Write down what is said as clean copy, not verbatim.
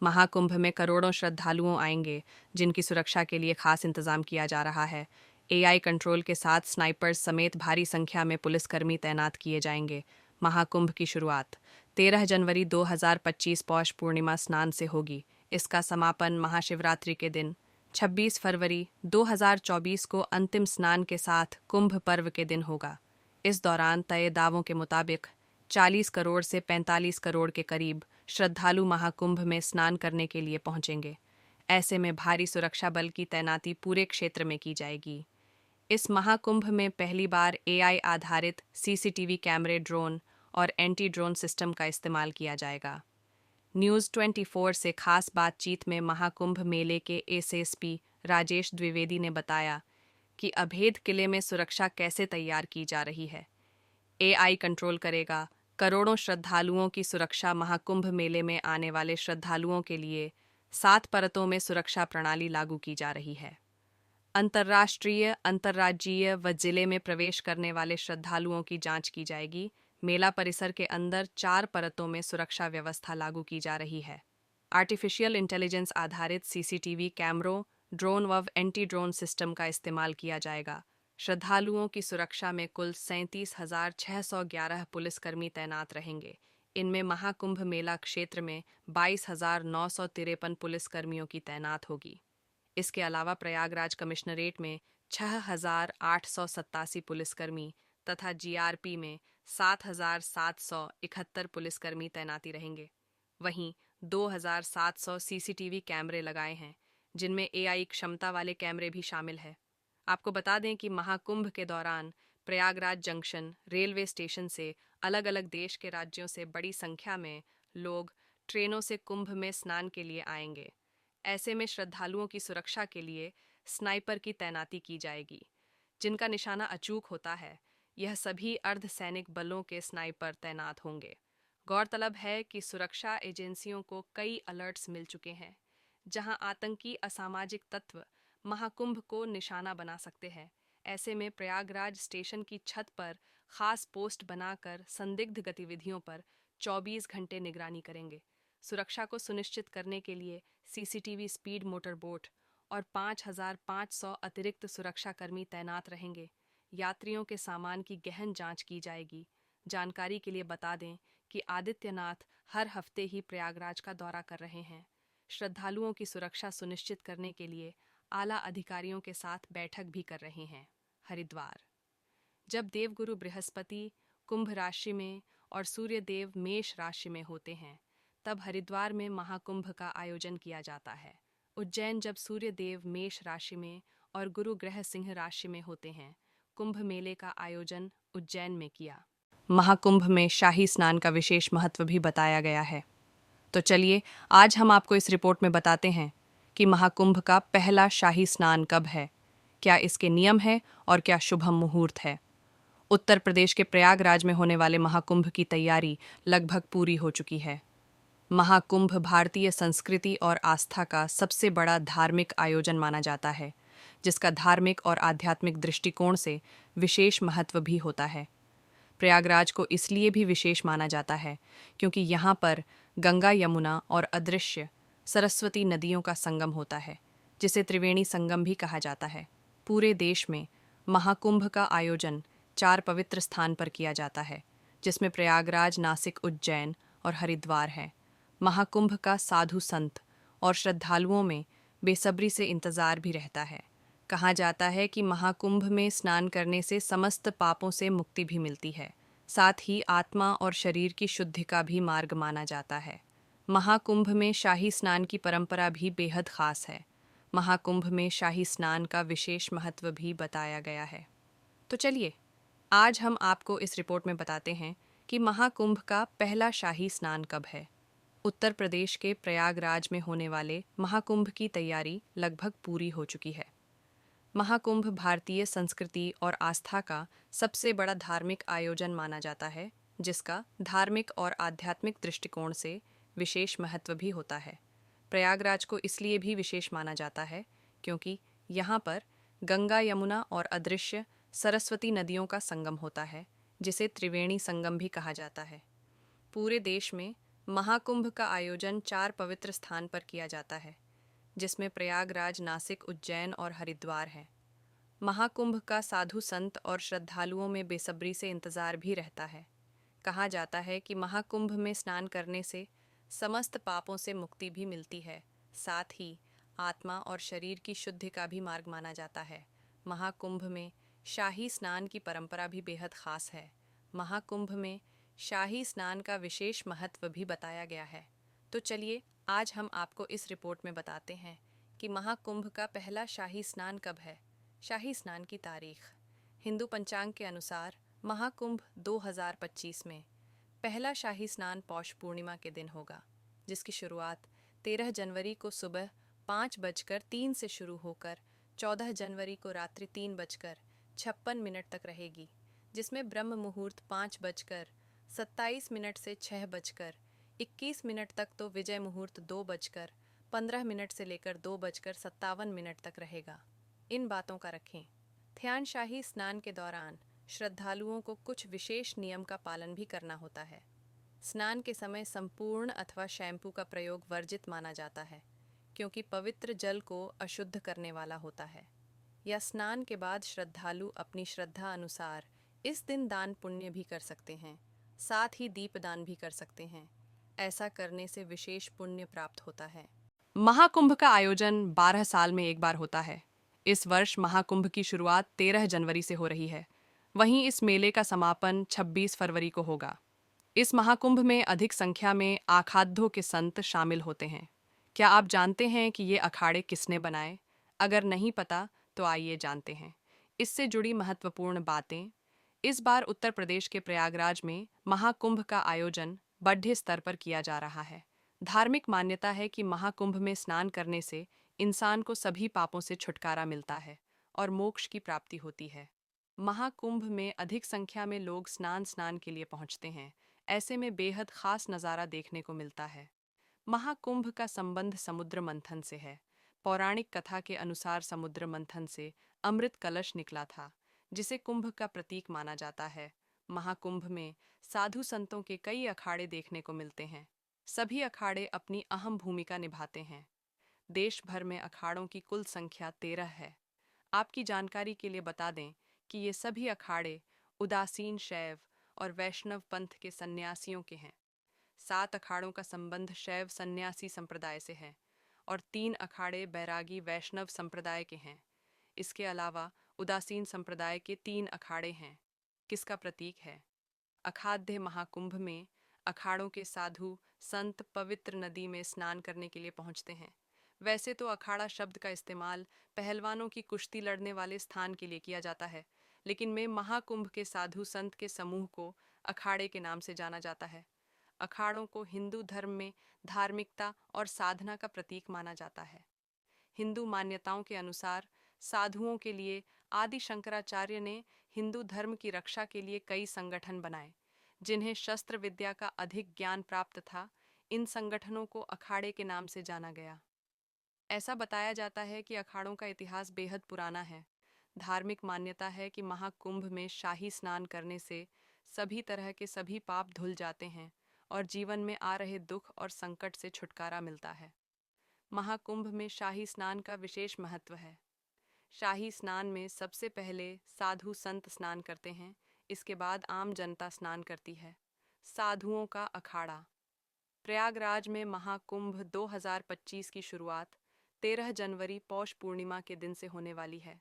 महाकुंभ में करोड़ों श्रद्धालुओं आएंगे, जिनकी सुरक्षा के लिए खास इंतजाम किया जा रहा है। एआई कंट्रोल के साथ स्नाइपर्स समेत भारी संख्या में पुलिसकर्मी तैनात किए जाएंगे। महाकुंभ की शुरुआत 13 जनवरी 2025 पौष पूर्णिमा स्नान से होगी। इसका समापन महाशिवरात्रि के दिन 26 फरवरी 2024 को अंतिम स्नान के साथ कुंभ पर्व के दिन होगा। इस दौरान तय दावों के मुताबिक 40 करोड़ से 45 करोड़ के करीब श्रद्धालु महाकुंभ में स्नान करने के लिए पहुंचेंगे। ऐसे में भारी सुरक्षा बल की तैनाती पूरे क्षेत्र में की जाएगी। इस महाकुंभ में पहली बार एआई आधारित सीसीटीवी कैमरे, ड्रोन और एंटी ड्रोन सिस्टम का इस्तेमाल किया जाएगा। न्यूज़ 24 से खास बातचीत में महाकुंभ मेले के एसएसपी राजेश द्विवेदी ने बताया कि अभेद किले में सुरक्षा कैसे तैयार की जा रही है। एआई कंट्रोल करेगा करोड़ों श्रद्धालुओं की सुरक्षा। महाकुंभ मेले में आने वाले श्रद्धालुओं के लिए 7 परतों में सुरक्षा प्रणाली लागू की जा रही है। अंतर्राष्ट्रीय, अंतर्राज्यीय व जिले में प्रवेश करने वाले श्रद्धालुओं की जांच की जाएगी। मेला परिसर के अंदर 4 परतों में सुरक्षा व्यवस्था लागू की जा रही है। आर्टिफिशियल इंटेलिजेंस आधारित सीसीटीवी कैमरों, ड्रोन व एंटी ड्रोन सिस्टम का इस्तेमाल किया जाएगा। श्रद्धालुओं की सुरक्षा में कुल 37,611 पुलिसकर्मी तैनात रहेंगे। इनमें महाकुंभ मेला क्षेत्र में 22,953 पुलिसकर्मियों की तैनात होगी। इसके अलावा प्रयागराज कमिश्नरेट में 6,887 पुलिसकर्मी तथा जीआरपी में 7,771 पुलिसकर्मी तैनाती रहेंगे। वहीं 2,700 सीसीटीवी कैमरे लगाए हैं, जिनमें एआई क्षमता वाले कैमरे भी शामिल है। आपको बता दें कि महाकुंभ के दौरान प्रयागराज जंक्शन रेलवे स्टेशन से अलग अलग देश के राज्यों से बड़ी संख्या में लोग ट्रेनों से कुंभ में स्नान के लिए आएंगे। ऐसे में श्रद्धालुओं की सुरक्षा के लिए स्नाइपर की तैनाती की जाएगी, जिनका निशाना अचूक होता है। यह सभी अर्धसैनिक बलों के स्नाइपर तैनात होंगे। गौरतलब है कि सुरक्षा एजेंसियों को कई अलर्ट्स मिल चुके हैं, जहां आतंकी असामाजिक तत्व महाकुंभ को निशाना बना सकते हैं। ऐसे में प्रयागराज स्टेशन की छत पर खास पोस्ट बनाकर संदिग्ध गतिविधियों पर 24 घंटे निगरानी करेंगे। सुरक्षा को सुनिश्चित करने के लिए सीसीटीवी स्पीड मोटर बोट और 5,500 अतिरिक्त सुरक्षाकर्मी तैनात रहेंगे। यात्रियों के सामान की गहन जांच की जाएगी। जानकारी के लिए बता दें कि आदित्यनाथ हर हफ्ते ही प्रयागराज का दौरा कर रहे हैं। श्रद्धालुओं की सुरक्षा सुनिश्चित करने के लिए आला अधिकारियों के साथ बैठक भी कर रहे हैं। हरिद्वार। जब देवगुरु बृहस्पति कुंभ राशि में और सूर्य देव मेष राशि में होते हैं, तब हरिद्वार में महाकुंभ का आयोजन किया जाता है। उज्जैन जब सूर्य देव मेष राशि में और गुरु ग्रह सिंह राशि में होते हैं, कुंभ मेले का आयोजन उज्जैन में किया। महाकुंभ में शाही स्नान का विशेष महत्व भी बताया गया है। तो चलिए, आज हम आपको इस रिपोर्ट में बताते हैं कि महाकुंभ का पहला शाही स्नान कब है, क्या इसके नियम हैं और क्या शुभ मुहूर्त है। उत्तर प्रदेश के प्रयागराज में होने वाले महाकुंभ की तैयारी लगभग पूरी हो चुकी है। महाकुंभ भारतीय संस्कृति और आस्था का सबसे बड़ा धार्मिक आयोजन माना जाता है, जिसका धार्मिक और आध्यात्मिक दृष्टिकोण से विशेष महत्व भी होता है। प्रयागराज को इसलिए भी विशेष माना जाता है क्योंकि यहाँ पर गंगा, यमुना और अदृश्य सरस्वती नदियों का संगम होता है, जिसे त्रिवेणी संगम भी कहा जाता है। पूरे देश में महाकुंभ का आयोजन 4 पवित्र स्थान पर किया जाता है, जिसमें प्रयागराज, नासिक, उज्जैन और हरिद्वार है। महाकुंभ का साधु संत और श्रद्धालुओं में बेसब्री से इंतजार भी रहता है। कहा जाता है कि महाकुंभ में स्नान करने से समस्त पापों से मुक्ति भी मिलती है, साथ ही आत्मा और शरीर की शुद्धि का भी मार्ग माना जाता है। महाकुंभ में शाही स्नान की परंपरा भी बेहद खास है। महाकुंभ में शाही स्नान का विशेष महत्व भी बताया गया है। तो चलिए, आज हम आपको इस रिपोर्ट में बताते हैं कि महाकुंभ का पहला शाही स्नान कब है। उत्तर प्रदेश के प्रयागराज में होने वाले महाकुंभ की तैयारी लगभग पूरी हो चुकी है। महाकुंभ भारतीय संस्कृति और आस्था का सबसे बड़ा धार्मिक आयोजन माना जाता है, जिसका धार्मिक और आध्यात्मिक दृष्टिकोण से विशेष महत्व भी होता है। प्रयागराज को इसलिए भी विशेष माना जाता है क्योंकि यहाँ पर गंगा, यमुना और अदृश्य सरस्वती नदियों का संगम होता है, जिसे त्रिवेणी संगम भी कहा जाता है। पूरे देश में महाकुंभ का आयोजन 4 पवित्र स्थान पर किया जाता है, जिसमें प्रयागराज, नासिक, उज्जैन और हरिद्वार है। महाकुंभ का साधु संत और श्रद्धालुओं में बेसब्री से इंतजार भी रहता है। कहा जाता है कि महाकुंभ में स्नान करने से समस्त पापों से मुक्ति भी मिलती है, साथ ही आत्मा और शरीर की शुद्धि का भी मार्ग माना जाता है। महाकुंभ में शाही स्नान की परंपरा भी बेहद खास है। महाकुंभ में शाही स्नान का विशेष महत्व भी बताया गया है। तो चलिए आज हम आपको इस रिपोर्ट में बताते हैं कि महाकुंभ का पहला शाही स्नान कब है। शाही स्नान की तारीख। हिंदू पंचांग के अनुसार महाकुंभ 2025 में पहला शाही स्नान पौष पूर्णिमा के दिन होगा, जिसकी शुरुआत 13 जनवरी को सुबह 5:03 से शुरू होकर 14 जनवरी को रात्रि 3:56 तक रहेगी, जिसमें ब्रह्म मुहूर्त 5:27 से 6:21 तक, तो विजय मुहूर्त 2:15 से लेकर 2:57 तक रहेगा। इन बातों का रखें ध्यान। शाही स्नान के दौरान श्रद्धालुओं को कुछ विशेष नियम का पालन भी करना होता है। स्नान के समय संपूर्ण अथवा शैम्पू का प्रयोग वर्जित माना जाता है, क्योंकि पवित्र जल को अशुद्ध करने वाला होता है। या स्नान के बाद श्रद्धालु अपनी श्रद्धा अनुसार इस दिन दान पुण्य भी कर सकते हैं, साथ ही दीपदान भी कर सकते हैं। ऐसा करने से विशेष पुण्य प्राप्त होता है। महाकुंभ का आयोजन 12 साल में एक बार होता है। इस वर्ष महाकुंभ की शुरुआत 13 जनवरी से हो रही है। वहीं इस मेले का समापन 26 फरवरी को होगा। इस महाकुंभ में अधिक संख्या में आखाड्यों के संत शामिल होते हैं। क्या आप जानते हैं कि ये अखाड़े किसने बनाए? अगर नहीं पता तो आइए जानते हैं इससे जुड़ी महत्वपूर्ण बातें। इस बार उत्तर प्रदेश के प्रयागराज में महाकुंभ का आयोजन बड़े स्तर पर किया जा रहा है। धार्मिक मान्यता है कि महाकुंभ में स्नान करने से इंसान को सभी पापों से छुटकारा मिलता है और मोक्ष की प्राप्ति होती है। महाकुंभ में अधिक संख्या में लोग स्नान के लिए पहुंचते हैं। ऐसे में बेहद खास नज़ारा देखने को मिलता है। महाकुंभ का संबंध समुद्र मंथन से है। पौराणिक कथा के अनुसार समुद्र मंथन से अमृत कलश निकला था, जिसे कुंभ का प्रतीक माना जाता है। महाकुंभ में साधु संतों के कई अखाड़े देखने को मिलते हैं। सभी अखाड़े अपनी अहम भूमिका निभाते हैं। देश भर में अखाड़ों की कुल संख्या 13 है। आपकी जानकारी के लिए बता दें कि ये सभी अखाड़े उदासीन शैव और वैष्णव पंथ के सन्यासियों के हैं। 7 अखाड़ों का संबंध शैव सन्यासी संप्रदाय से है और 3 अखाड़े बैरागी वैष्णव संप्रदाय के हैं। इसके अलावा उदासीन संप्रदाय के 3 अखाड़े हैं। किसका प्रतीक है? अखाद्य महाकुंभ में अखाड़ों के साधु संत पवित्र नदी में स्नान करने के लिए पहुंचते हैं। वैसे तो अखाड़ा शब्द का इस्तेमाल पहलवानों की कुश्ती लड़ने वाले स्थान के लिए किया जाता है, लेकिन में महाकुंभ के साधु संत के समूह को अखाड़े के नाम से जाना जाता है। अखाड़ों को हिंदू धर्म में धार्मिकता और साधना का प्रतीक माना जाता है। हिंदू मान्यताओं के अनुसार साधुओं के लिए आदि शंकराचार्य ने हिंदू धर्म की रक्षा के लिए कई संगठन बनाए, जिन्हें शस्त्र विद्या का अधिक ज्ञान प्राप्त था। इन संगठनों को अखाड़े के नाम से जाना गया। ऐसा बताया जाता है कि अखाड़ों का इतिहास बेहद पुराना है। धार्मिक मान्यता है कि महाकुंभ में शाही स्नान करने से सभी तरह के सभी पाप धुल जाते हैं और जीवन में आ रहे दुख और संकट से छुटकारा मिलता है। महाकुंभ में शाही स्नान का विशेष महत्व है। शाही स्नान में सबसे पहले साधु संत स्नान करते हैं, इसके बाद आम जनता स्नान करती है। साधुओं का अखाड़ा। प्रयागराज में महाकुंभ 2025 की शुरुआत 13 जनवरी पौष पूर्णिमा के दिन से होने वाली है।